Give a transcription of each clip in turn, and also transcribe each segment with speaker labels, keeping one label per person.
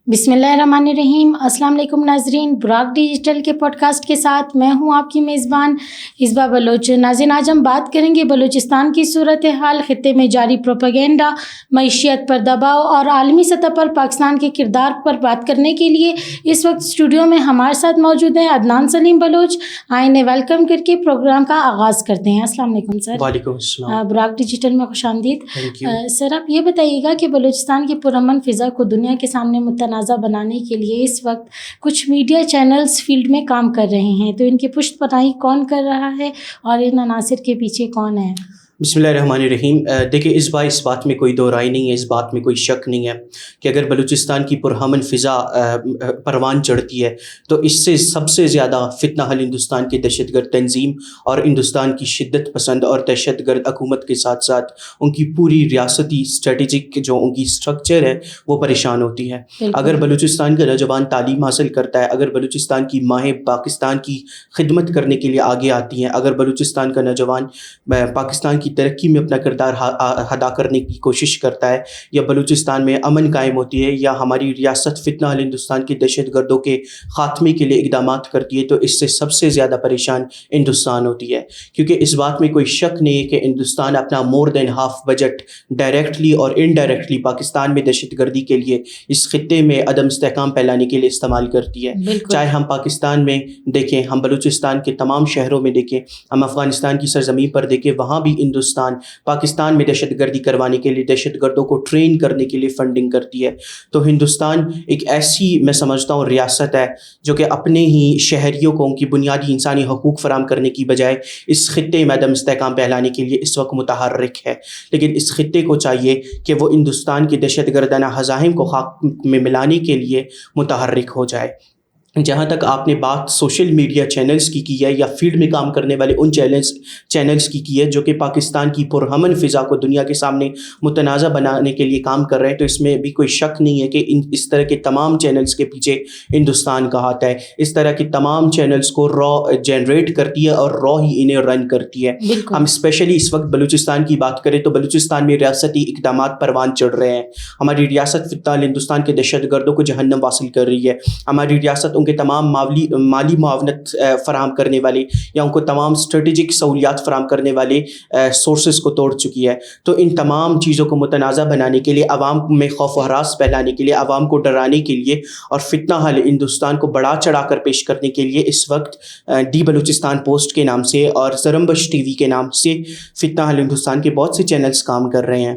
Speaker 1: بسم اللہ الرحمن الرحیم۔ السلام علیکم ناظرین، براک ڈیجیٹل کے پوڈ کاسٹ کے ساتھ میں ہوں آپ کی میزبان اصبا بلوچ۔ ناظرین، آج ہم بات کریں گے بلوچستان کی صورتحال، خطے میں جاری پروپیگنڈا، معیشت پر دباؤ اور عالمی سطح پر پاکستان کے کردار پر بات کرنے کے لیے اس وقت اسٹوڈیو میں ہمارے ساتھ موجود ہیں عدنان سلیم بلوچ۔ آئیں ویلکم کر کے پروگرام کا آغاز کرتے ہیں۔ السلام علیکم سر۔
Speaker 2: وعلیکم السلام۔
Speaker 1: براک ڈیجیٹل میں خوش آمدید۔ سر، آپ یہ بتائیے گا کہ بلوچستان کی پرامن فضا کو دنیا کے سامنے متنازع بنانے کے لیے اس وقت کچھ میڈیا چینلز فیلڈ میں کام کر رہے ہیں، تو ان کی پشت پناہی کون کر رہا ہے اور ان عناصر کے پیچھے کون ہے؟
Speaker 2: بسم اللہ الرحمن الرحیم۔ دیکھیں، اس بات میں کوئی دو رائے نہیں ہے، اس بات میں کوئی شک نہیں ہے کہ اگر بلوچستان کی پرامن فضا پروان چڑھتی ہے تو اس سے سب سے زیادہ فتنہ حل ہندوستان کی دہشت گرد تنظیم اور ہندوستان کی شدت پسند اور دہشت گرد حکومت کے ساتھ ساتھ ان کی پوری ریاستی اسٹریٹجک جو ان کی اسٹرکچر ہے وہ پریشان ہوتی ہے۔ اگر بلوچستان کا نوجوان تعلیم حاصل کرتا ہے، اگر بلوچستان کی ماہیں پاکستان کی خدمت کرنے کے لیے آگے آتی ہیں، اگر بلوچستان کا نوجوان پاکستان کی ترقی میں اپنا کردار ادا کرنے کی کوشش کرتا ہے، یا بلوچستان میں امن قائم ہوتی ہے، یا ہماری ریاست فتنہ حل ہندوستان کے دہشت گردوں کے خاتمے کے لیے اقدامات کرتی ہے، تو اس سے سب سے زیادہ پریشان ہندوستان ہوتی ہے۔ کیونکہ اس بات میں کوئی شک نہیں ہے کہ ہندوستان اپنا مور دین ہاف بجٹ ڈائریکٹلی اور انڈائریکٹلی پاکستان میں دہشت گردی کے لیے، اس خطے میں عدم استحکام پھیلانے کے لیے استعمال کرتی ہے۔ چاہے ہم پاکستان میں دیکھیں، ہم بلوچستان کے تمام شہروں میں دیکھیں، ہم افغانستان کی سرزمین پر دیکھیں، وہاں بھی پاکستان میں دہشت گردی کروانے کے لیے، دہشت گردوں کو ٹرین کرنے کے لیے فنڈنگ کرتی ہے۔ تو ہندوستان ایک ایسی، میں سمجھتا ہوں، ریاست ہے جو کہ اپنے ہی شہریوں کو ان کی بنیادی انسانی حقوق فراہم کرنے کی بجائے اس خطے میں عدم استحکام پھیلانے کے لیے اس وقت متحرک ہے۔ لیکن اس خطے کو چاہیے کہ وہ ہندوستان کی دہشت گردانہ حزائم کو خاک میں ملانے کے لیے متحرک ہو جائے۔ جہاں تک آپ نے بات سوشل میڈیا چینلز کی ہے، یا فیلڈ میں کام کرنے والے ان چینلز کی ہے جو کہ پاکستان کی پرامن فضا کو دنیا کے سامنے متنازع بنانے کے لیے کام کر رہے ہیں، تو اس میں بھی کوئی شک نہیں ہے کہ اس طرح کے تمام چینلز کے پیچھے ہندوستان کا ہاتھ ہے۔ اس طرح کے تمام چینلز کو را جنریٹ کرتی ہے اور را ہی انہیں رن کرتی ہے۔ ہم اسپیشلی اس وقت بلوچستان کی بات کریں تو بلوچستان میں ریاستی اقدامات پروان چڑھ رہے ہیں۔ ہماری ریاست فتنہ حل ہندوستان کے دہشت گردوں کو جہنم واصل کر رہی ہے۔ ہماری ریاست کے تمام مالی معاونت فراہم کرنے والے، یا ان کو تمام اسٹریٹجک سہولیات فراہم کرنے والے سورسز کو توڑ چکی ہے۔ تو ان تمام چیزوں کو متنازع بنانے کے لیے، عوام میں خوف و ہراس پھیلانے کے لیے، عوام کو ڈرانے کے لیے اور فتنہ حل ہندوستان کو بڑا چڑھا کر پیش کرنے کے لیے اس وقت دی بلوچستان پوسٹ کے نام سے اور زرمبش ٹی وی کے نام سے فتنہ حل ہندوستان کے بہت سے چینلز کام کر رہے ہیں۔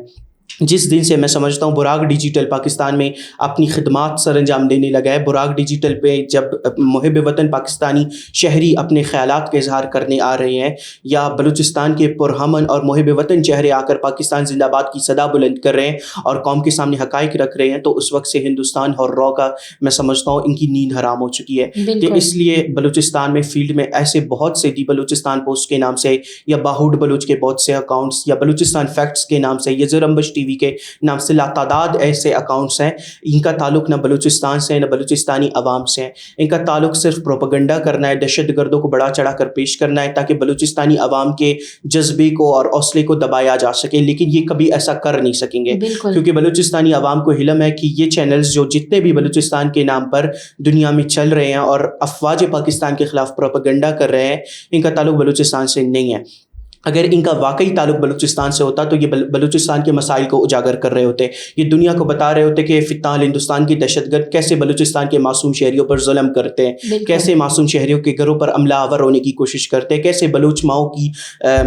Speaker 2: جس دن سے میں سمجھتا ہوں براک ڈیجیٹل پاکستان میں اپنی خدمات سر انجام دینے لگا ہے، براک ڈیجیٹل پہ جب محب وطن پاکستانی شہری اپنے خیالات کا اظہار کرنے آ رہے ہیں، یا بلوچستان کے پرامن اور محب وطن چہرے آ کر پاکستان زندہ باد کی صدا بلند کر رہے ہیں اور قوم کے سامنے حقائق رکھ رہے ہیں، تو اس وقت سے ہندوستان اور را کا، میں سمجھتا ہوں، ان کی نیند حرام ہو چکی ہے۔ کہ اس لیے بلوچستان میں فیلڈ میں ایسے بہت سے دی بلوچستان پوسٹ کے نام سے، یا باہوڈ بلوچ کے بہت سے اکاؤنٹس، یا بلوچستان فیکٹس کے نام سے، یا زرمبش ٹی وی کے نام سے لاتعداد ایسے اکاؤنٹس ہیں۔ ان کا تعلق نہ بلوچستان سے، نہ بلوچستانی عوام سے ہے۔ ان کا تعلق صرف پروپیگنڈا کرنا ہے، دہشت گردوں کو بڑا چڑھا کر پیش کرنا ہے تاکہ بلوچستانی عوام کے جذبے کو اور حوصلے کو دبایا جا سکے، لیکن یہ کبھی ایسا کر نہیں سکیں گے، کیونکہ بلوچستانی عوام کو علم ہے کہ یہ چینلز جو جتنے بھی بلوچستان کے نام پر دنیا میں چل رہے ہیں اور افواج پاکستان کے خلاف پروپیگنڈا کر رہے ہیں، ان کا تعلق بلوچستان سے نہیں ہے۔ اگر ان کا واقعی تعلق بلوچستان سے ہوتا تو یہ بلوچستان کے مسائل کو اجاگر کر رہے ہوتے، یہ دنیا کو بتا رہے ہوتے کہ فتنہ حل ہندوستان کی دہشت گرد کیسے بلوچستان کے معصوم شہریوں پر ظلم کرتے ہیں، کیسے معصوم شہریوں کے گھروں پر حملہ آور ہونے کی کوشش کرتے ہیں، کیسے بلوچ ماؤں کی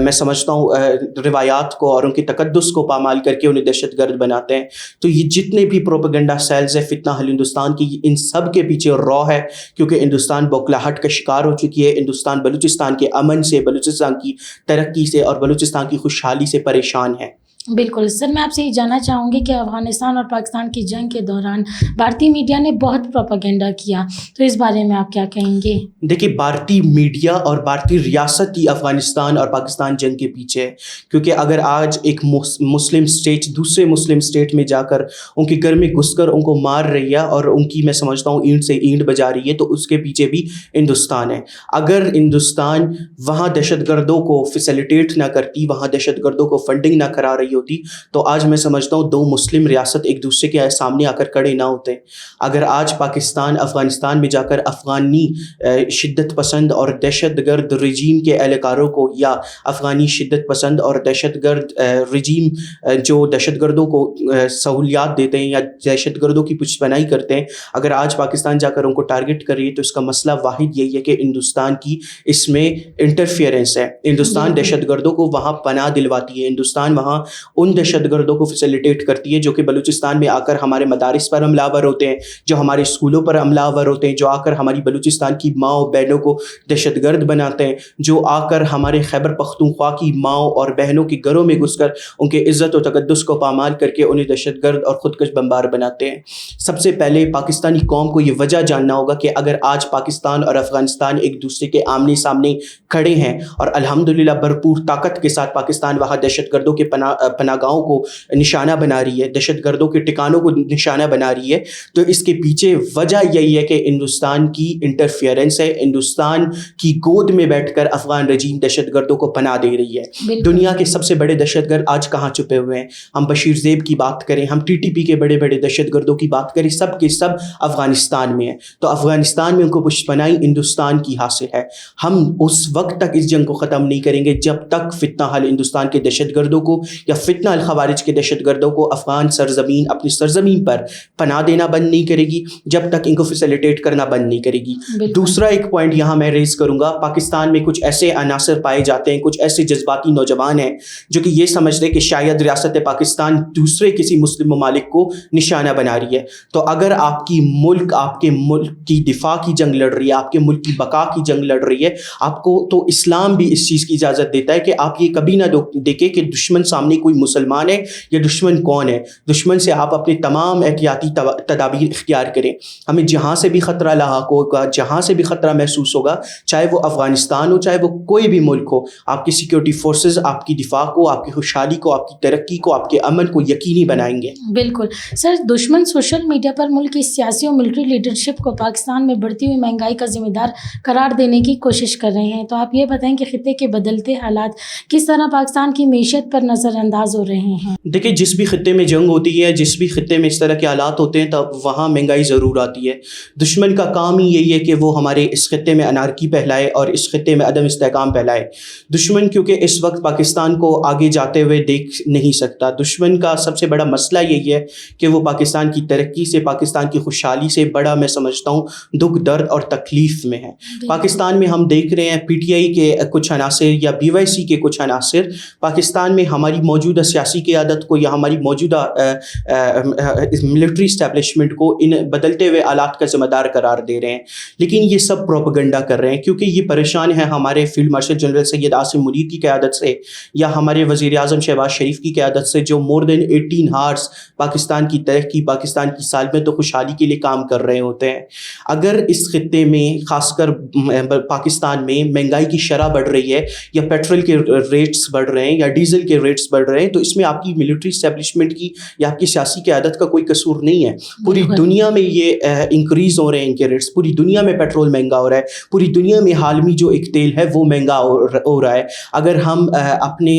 Speaker 2: میں سمجھتا ہوں روایات کو اور ان کے تقدس کو پامال کر کے انہیں دہشت گرد بناتے ہیں۔ تو یہ جتنے بھی پروپیگنڈا سیلز ہیں فتنہ حل ہندوستان کی، ان سب کے پیچھے را ہے، کیونکہ ہندوستان بوکھلاہٹ کا شکار ہو چکی ہے۔ ہندوستان بلوچستان کے امن سے، بلوچستان کی ترقی سے اور بلوچستان کی خوشحالی سے پریشان ہے۔
Speaker 1: بالکل سر، میں آپ سے یہ جاننا چاہوں گی کہ افغانستان اور پاکستان کی جنگ کے دوران بھارتی میڈیا نے بہت پروپیگنڈا کیا، تو اس بارے میں آپ کیا کہیں گے؟
Speaker 2: دیکھیے، بھارتی میڈیا اور بھارتی ریاست ہی افغانستان اور پاکستان جنگ کے پیچھے ہے، کیونکہ اگر آج ایک مسلم اسٹیٹ دوسرے مسلم اسٹیٹ میں جا کر ان کے گھر میں گھس کر ان کو مار رہی ہے اور ان کی، میں سمجھتا ہوں، اینٹ سے اینٹ بجا رہی ہے، تو اس کے پیچھے بھی ہندوستان ہے۔ اگر ہندوستان وہاں دہشت گردوں کو فیسیلیٹیٹ نہ کرتی، وہاں دہشت گردوں کو فنڈنگ نہ کرا رہی پڑی ہوتی تو آج میں سمجھتا ہوں دو مسلم ریاست ایک دوسرے کے سامنے آ کر کھڑے نہ ہوتے. اگر آج پاکستان افغانستان میں جا کر افغانی شدت پسند اور دہشت گرد رجیم کے اہلکاروں کو یا افغانی شدت پسند اور دہشت گرد رجیم جو دہشت گردوں کو سہولیات دیتے ہیں یا دہشت گردوں کی پشت پناہی کرتے ہیں، اگر آج پاکستان جا کر ان کو ٹارگٹ کر رہی ہے تو اس کا مسئلہ واحد یہی ہے کہ ہندوستان کی اس میں انٹرفیئرنس ہے. ہندوستان دہشت گردوں کو وہاں پناہ دلواتی ہے، ہندوستان وہاں ان دہشت گردوں کو فیسیلیٹیٹ کرتی ہے جو کہ بلوچستان میں آ کر ہمارے مدارس پر حملہ آور ہوتے ہیں، جو ہمارے اسکولوں پر حملہ آور ہوتے ہیں، جو آ کر ہماری بلوچستان کی ماؤں بہنوں کو دہشت گرد بناتے ہیں، جو آ کر ہمارے خیبر پختونخوا کی ماؤں اور بہنوں کے گھروں میں گھس کر ان کے عزت و تقدس کو پامال کر کے انہیں دہشت گرد اور خودکش بمبار بناتے ہیں. سب سے پہلے پاکستانی قوم کو یہ وجہ جاننا ہوگا کہ اگر آج پاکستان اور افغانستان ایک دوسرے کے آمنے سامنے کھڑے ہیں اور الحمدللہ بھرپور طاقت کے ساتھ پاکستان وہاں دہشت گردوں کے پناہ گاہوں کو نشانہ بنا رہی ہے، دہشت گردوں کے ٹھکانوں کو نشانہ بنا رہی ہے، تو اس کے پیچھے وجہ یہی ہے کہ ہندوستان کی انٹرفیئرنس ہے. ہندوستان کی گود میں بیٹھ کر افغان رجیم دہشت گردوں کو پناہ دے رہی ہے. دنیا کے سب سے بڑے دہشت گرد آج کہاں چھپے ہوئے ہیں؟ ہم بشیر زیب کی بات کریں، ہم ٹی ٹی پی کے بڑے بڑے دہشت گردوں کی بات کریں، سب کے سب افغانستان میں ہیں. تو افغانستان میں ان کو پشت پناہی ہندوستان کی حاصل ہے. ہم اس وقت تک اس جنگ کو ختم نہیں کریں گے جب تک فتنہ حل ہندوستان کے دہشت گردوں کو یا فتنہ الخوارج کے دہشت گردوں کو افغان سرزمین اپنی سرزمین پر پناہ دینا بند نہیں کرے گی، جب تک ان کو فیسیلیٹیٹ کرنا بند نہیں کرے گی. دوسرا ایک پوائنٹ یہاں میں ریز کروں گا، پاکستان میں کچھ ایسے عناصر پائے جاتے ہیں، کچھ ایسے جذباتی نوجوان ہیں جو کہ یہ سمجھتے ہیں کہ شاید ریاست پاکستان دوسرے کسی مسلم ممالک کو نشانہ بنا رہی ہے. تو اگر آپ کے ملک کی دفاع کی جنگ لڑ رہی ہے، آپ کے ملک کی بقا کی جنگ لڑ رہی ہے، آپ کو تو اسلام بھی اس چیز کی اجازت دیتا ہے کہ آپ یہ کبھی نہ دیکھیں کہ دشمن سامنے کوئی مسلمان ہے یا دشمن کون ہے. دشمن سے آپ اپنے تمام احتیاطی تدابیر اختیار کریں. ہمیں جہاں سے بھی خطرہ لاحق ہوگا، جہاں سے بھی خطرہ محسوس ہوگا، چاہے وہ افغانستان ہو، چاہے وہ کوئی بھی ملک ہو، آپ کی سیکیورٹی فورسز آپ کی دفاع کو، آپ کی خوشحالی کو، آپ کی ترقی کو، آپ کے امن کو یقینی بنائیں گے.
Speaker 1: بالکل سر، دشمن سوشل میڈیا پر ملک کی سیاسی اور ملٹری لیڈرشپ کو پاکستان میں بڑھتی ہوئی مہنگائی کا ذمہ دار قرار دینے کی کوشش کر رہے ہیں. تو آپ یہ بتائیں کہ خطے کے بدلتے حالات کس طرح پاکستان کی معیشت پر نظر انداز ہو رہے ہیں؟
Speaker 2: دیکھیں، جس بھی خطے میں جنگ ہوتی ہے، جس بھی خطے میں اس طرح کے حالات ہوتے ہیں، تب وہاں مہنگائی ضرور آتی ہے. دشمن کا کام ہی یہی ہے کہ وہ ہمارے اس خطے میں انارکی پھیلائے اور اس خطے میں عدم استحکام پھیلائے. دشمن کیونکہ اس وقت پاکستان کو آگے جاتے ہوئے دیکھ نہیں سکتا. دشمن کا سب سے بڑا مسئلہ یہی ہے کہ وہ پاکستان کی ترقی سے، پاکستان کی خوشحالی سے بڑا میں سمجھتا ہوں دکھ، درد اور تکلیف میں ہے. پاکستان میں ہم دیکھ رہے ہیں پی ٹی آئی کے کچھ عناصر یا بی وائی سی کے کچھ عناصر پاکستان میں ہماری موجودہ سیاسی قیادت کو یا ہماری موجودہ ملٹری اسٹیبلشمنٹ کو ان بدلتے ہوئے حالات کا ذمہ دار قرار دے رہے ہیں. لیکن یہ سب پروپیگنڈا کر رہے ہیں کیونکہ یہ پریشان ہیں ہمارے field marshal general Syed Asim Munir کی قیادت سے یا ہمارے وزیر اعظم شہباز شریف کی قیادت سے، جو مور دین 18 ہارس پاکستان کی ترقی، پاکستان کی سالمیت و خوشحالی کے لیے کام کر رہے ہوتے ہیں. اگر اس خطے میں خاص کر پاکستان میں مہنگائی کی شرح بڑھ رہی ہے یا پیٹرول کے ریٹس بڑھ رہے ہیں یا ڈیزل کے ریٹس بڑھ رہے ہیں، تو اس میں آپ کی ملٹری اسٹیبلشمنٹ کی یا آپ کی سیاسی قیادت کا کوئی قصور نہیں ہے. پوری دنیا میں یہ انکریز ہو رہے ہیں ان کے ریٹس، پوری دنیا میں پیٹرول مہنگا ہو رہا ہے، پوری دنیا میں عالمی جو ایک تیل ہے وہ مہنگا ہو رہا ہے. اگر ہم اپنے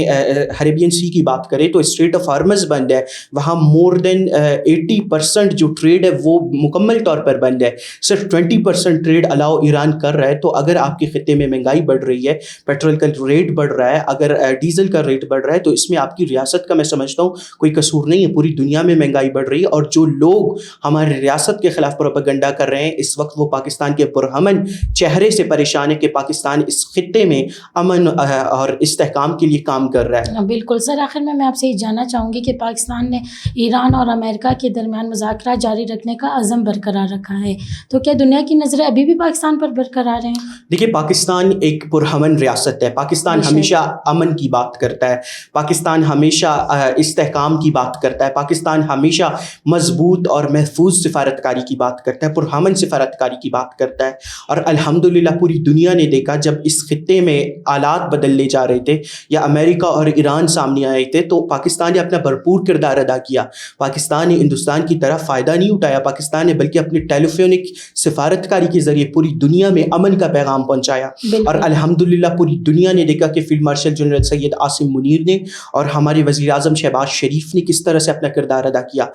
Speaker 2: ہریبین سی کی بات کریں تو اسٹریٹ آف ہارمز بند ہے، وہاں مور دین 80% جو ٹریڈ ہے وہ مکمل طور پر بند ہے، صرف 20% ٹریڈ الاؤ ایران کر رہا ہے. تو اگر آپ کے خطے میں مہنگائی بڑھ رہی ہے، پیٹرول کا ریٹ بڑھ رہا ہے، اگر ڈیزل کا ریٹ بڑھ رہا ہے، تو اس میں آپ کی ریاست کا میں سمجھتا ہوں کوئی قصور نہیں ہے. پوری دنیا میں مہنگائی بڑھ رہی ہے اور جو لوگ ہمارے ریاست کے خلاف پروپیگنڈا کر رہے ہیں اس وقت وہ پاکستان کے پرامن چہرے سے پریشان ہے کہ پاکستان اس خطے میں امن اور استحکام کے لیے کام کر رہا ہے.
Speaker 1: بالکل سر، آخر میں آپ سے یہ جاننا چاہوں گی کہ پاکستان نے ایران اور امریکہ کے درمیان مذاکرات جاری رکھنے کا عزم برقرار رکھا ہے، تو کیا دنیا کی نظریں ابھی بھی پاکستان پر برقرار ہیں؟
Speaker 2: دیکھیے، پاکستان ایک پرامن ریاست ہے، پاکستان ہمیشہ امن کی بات کرتا ہے، پاکستان ہمیشہ استحکام کی بات کرتا ہے، پاکستان ہمیشہ مضبوط اور محفوظ سفارتکاری کی بات کرتا ہے، پرامن سفارتکاری کی بات کرتا ہے. اور الحمدللہ پوری دنیا نے دیکھا جب اس خطے میں حالات بدلنے جا رہے تھے یا امریکہ اور ایران سامنے آئے تھے تو پاکستان نے اپنا بھرپور کردار ادا کیا. پاکستان نے ہندوستان کی طرف فائدہ نہیں اٹھایا پاکستان نے، بلکہ اپنے ٹیلیفونک سفارتکاری کے ذریعے پوری دنیا میں امن کا پیغام پہنچایا. اور الحمدللہ پوری دنیا نے دیکھا کہ field marshal general Syed Asim Munir نے اور ہمارے وزیر اعظم شہباز شریف نے کس طرح سے اپنا کردار ادا کیا.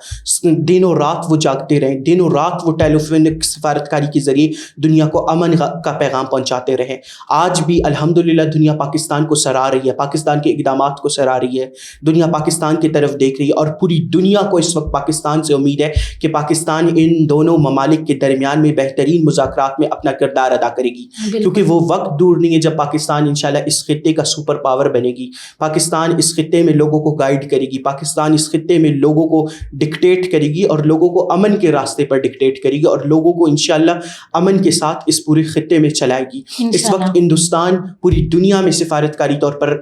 Speaker 2: دنوں رات وہ جاگتے رہے, دنوں رات وہ ٹیلیفونک سفارتکاری کے ذریعے دنیا کو امن کا پیغام پہنچاتے رہے. آج بھی الحمدللہ دنیا پاکستان کو سراہ رہی ہے, پاکستان کے اقدامات کو سراہ رہی ہے, دنیا پاکستان کی طرف دیکھ رہی ہے, اور پوری دنیا کو اس وقت پاکستان سے امید ہے کہ پاکستان ان دونوں ممالک کے درمیان میں بہترین مذاکرات میں اپنا کردار ادا کرے گی, کیونکہ وہ وقت دور نہیں ہے جب پاکستان انشاءاللہ اس خطے کا سپر پاور بنے گی. پاکستان اس خطے میں لوگوں کو گائیڈ کرے گی, پاکستان اس خطے میں لوگوں کو ڈکٹیٹ کرے گی, اور لوگوں کو امن کے راستے پر ڈکٹیٹ کرے گی, اور لوگوں کو انشاءاللہ امن کے ساتھ اس پورے خطے میں چلائے گی. اس وقت ہندوستان پوری دنیا میں سفارتکاری طور پر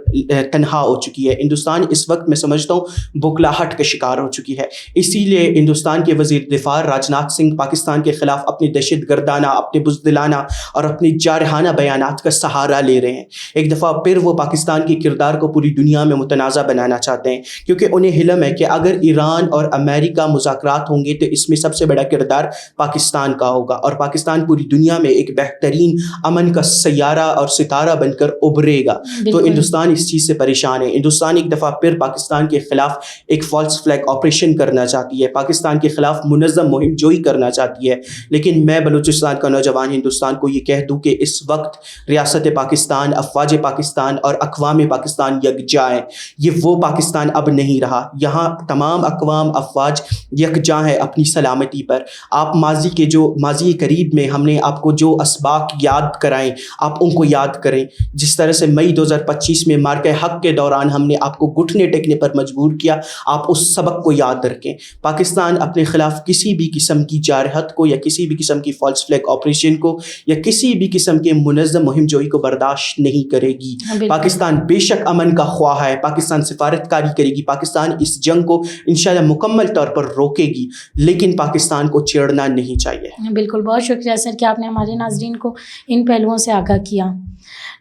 Speaker 2: تنہا ہو چکی ہے. ہندوستان اس وقت میں سمجھتا ہوں بوکھلاہٹ کا شکار ہو چکی ہے. اسی لیے ہندوستان کے وزیر دفاع راج ناتھ سنگھ پاکستان کے خلاف اپنے دہشت گردانہ, اپنے بزدلانہ اور اپنے جارحانہ بیانات کا سہارا لے رہے ہیں. ایک دفعہ پھر وہ پاکستان کے کردار کو پوری دنیا میں متنازع بنانا چاہتے ہیں, کیونکہ انہیں علم ہے کہ اگر ایران اور امریکہ مذاکرات ہوں گے تو اس میں سب سے بڑا کردار پاکستان کا ہوگا, اور پاکستان پوری دنیا میں ایک بہترین امن کا سیارہ اور ستارہ بن کر ابھرے گا. تو ہندوستان اس چیز سے پریشان ہے. ہندوستان ایک دفعہ پھر پاکستان کے خلاف ایک فالس فلیگ آپریشن کرنا چاہتی ہے, پاکستان کے خلاف منظم مہم جوئی کرنا چاہتی ہے. لیکن میں بلوچستان کا نوجوان ہندوستان کو یہ کہہ دوں کہ اس وقت ریاست پاکستان, افواج پاکستان اور اقوام پاکستان یکجا ہیں. یہ وہ پاکستان اب نہیں رہا. یہاں تمام اقوام افواج یکجا ہیں اپنی سلامتی پر. آپ ماضی قریب میں ہم نے آپ کو جو اسباق یاد کرائیں, آپ ان کو یاد کریں. جس طرح سے مئی 2025 میں مارکہ حق کے دوران ہم نے آپ کو گھٹنے ٹیکنے پر مجبور کیا, آپ اس سبق کو یاد رکھیں. پاکستان اپنے خلاف کسی بھی قسم کی جارحت کو, یا کسی بھی قسم کی فالس فلیگ آپریشن کو, یا کسی بھی قسم کے منظم مہم جوئی کو برداشت نہیں کرے گی. پاکستان بے شک امن کا خواہ ہے, پاکستان سفارتکاری کرے گی, پاکستان اس جنگ کو انشاءاللہ مکمل طور پر روکے گی, لیکن پاکستان کو چھیڑنا نہیں چاہیے.
Speaker 1: بالکل, بہت شکریہ سر کہ آپ نے ہمارے ناظرین کو ان پہلوؤں سے آگاہ کیا.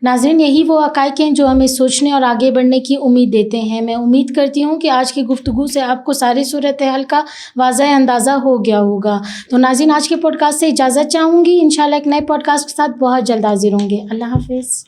Speaker 1: ناظرین, یہی وہ حقائق ہیں جو ہمیں سوچنے اور آگے بڑھنے کی امید دیتے ہیں. میں امید کرتی ہوں کہ آج کی گفتگو سے آپ کو ساری صورتحال کا واضح اندازہ ہو گیا ہوگا. تو ناظرین, آج کے پوڈ کاسٹ سے اجازت چاہوں گی. انشاءاللہ ایک نئے پوڈ کاسٹ کے ساتھ بہت جلد حاضر ہوں گے. اللہ حافظ.